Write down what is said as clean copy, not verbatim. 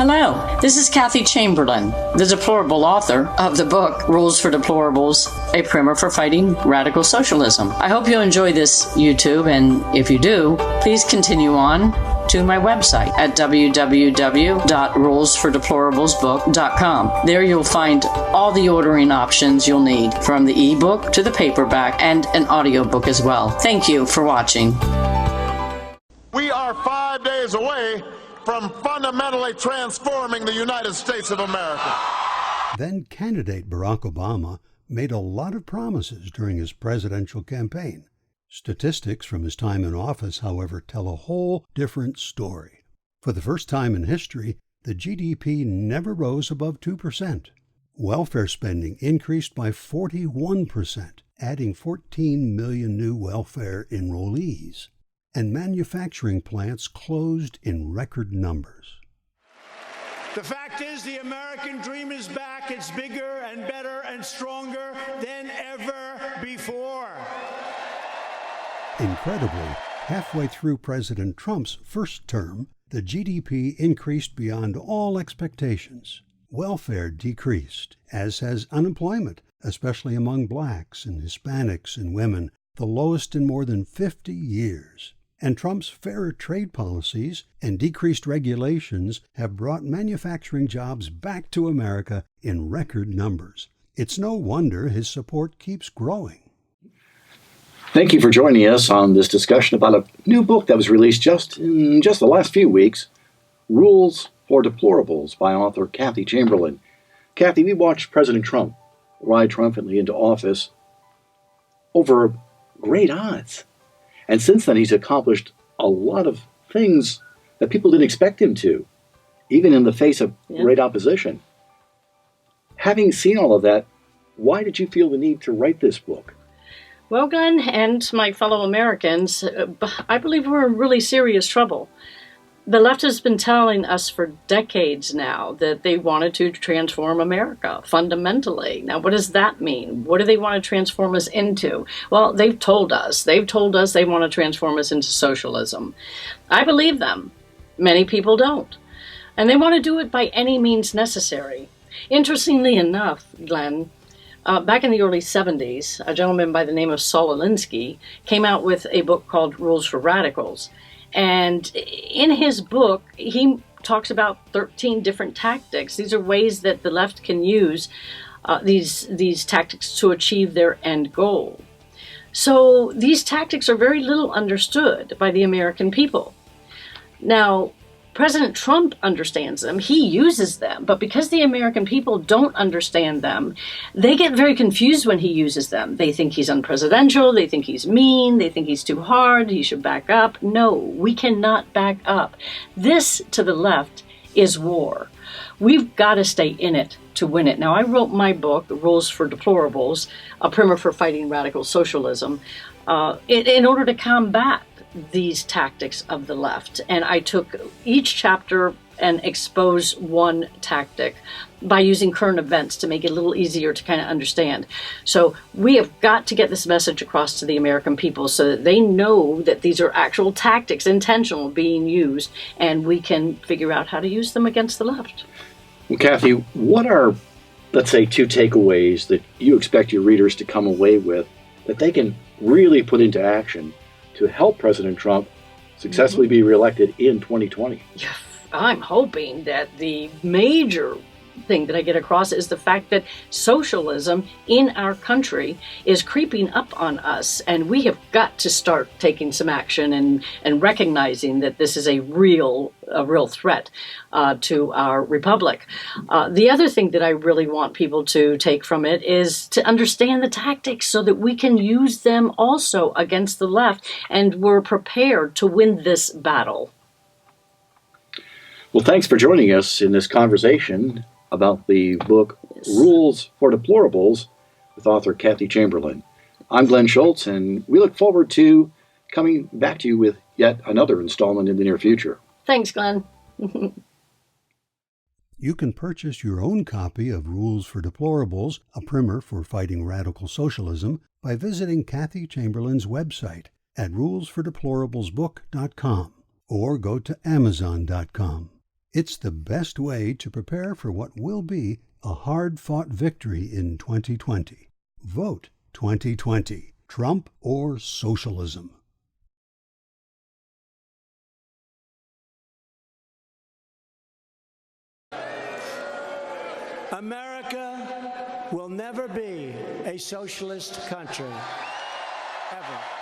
Hello, this is Cathi Chamberlain, the deplorable author of the book Rules for Deplorables, a primer for fighting radical socialism. I hope you enjoy this YouTube, and if you do, please continue on to my website at www.rulesfordeplorablesbook.com. There you'll find all the ordering options you'll need, from the ebook to the paperback and an audiobook as well. Thank you for watching. We are 5 days away from fundamentally transforming the United States of America. Then candidate Barack Obama made a lot of promises during his presidential campaign. Statistics from his time in office, however, tell a whole different story. For the first time in history, the GDP never rose above 2%. Welfare spending increased by 41%, adding 14 million new welfare enrollees. And manufacturing plants closed in record numbers. The fact is, the American dream is back. It's bigger and better and stronger than ever before. Incredibly, halfway through President Trump's first term, the GDP increased beyond all expectations. Welfare decreased, as has unemployment, especially among blacks and Hispanics and women, the lowest in more than 50 years. And Trump's fairer trade policies and decreased regulations have brought manufacturing jobs back to America in record numbers. It's no wonder his support keeps growing. Thank you for joining us on this discussion about a new book that was released just in the last few weeks, Rules for Deplorables by author Cathi Chamberlain. Cathi, we watched President Trump ride triumphantly into office over great odds. And since then, he's accomplished a lot of things that people didn't expect him to, even in the face of great opposition. Having seen all of that, why did you feel the need to write this book? Well, Glenn and my fellow Americans, I believe we're in really serious trouble. The left has been telling us for decades now that they wanted to transform America fundamentally. Now, what does that mean? What do they want to transform us into? Well, they've told us they want to transform us into socialism. I believe them. Many people don't. And they want to do it by any means necessary. Interestingly enough, Glenn, back in the early 70s, a gentleman by the name of Saul Alinsky came out with a book called Rules for Radicals. And in his book, he talks about 13 different tactics. These are ways that the left can use these tactics to achieve their end goal. So these tactics are very little understood by the American people. Now, President Trump understands them, he uses them, but because the American people don't understand them, they get very confused when he uses them. They think he's unpresidential, they think he's mean, they think he's too hard, he should back up. No, we cannot back up. This, to the left, is war. We've got to stay in it to win it. Now, I wrote my book, Rules for Deplorables, a primer for fighting radical socialism, in order to combat these tactics of the left. And I took each chapter and exposed one tactic by using current events to make it a little easier to kind of understand. So we have got to get this message across to the American people so that they know that these are actual tactics, intentional, being used, and we can figure out how to use them against the left. Well, Cathi, what are, let's say, 2 takeaways that you expect your readers to come away with that they can really put into action to help President Trump successfully be reelected in 2020? I'm hoping that the major thing that I get across is the fact that socialism in our country is creeping up on us, and we have got to start taking some action and recognizing that this is a real threat to our republic. The other thing that I really want people to take from it is to understand the tactics so that we can use them also against the left, and we're prepared to win this battle. Well, thanks for joining us in this conversation about the book Rules for Deplorables with author Cathi Chamberlain. I'm Glenn Schultz, and we look forward to coming back to you with yet another installment in the near future. Thanks, Glenn. You can purchase your own copy of Rules for Deplorables, a primer for fighting radical socialism, by visiting Cathi Chamberlain's website at rulesfordeplorablesbook.com or go to amazon.com. It's the best way to prepare for what will be a hard-fought victory in 2020. Vote 2020. Trump or socialism. America will never be a socialist country, ever.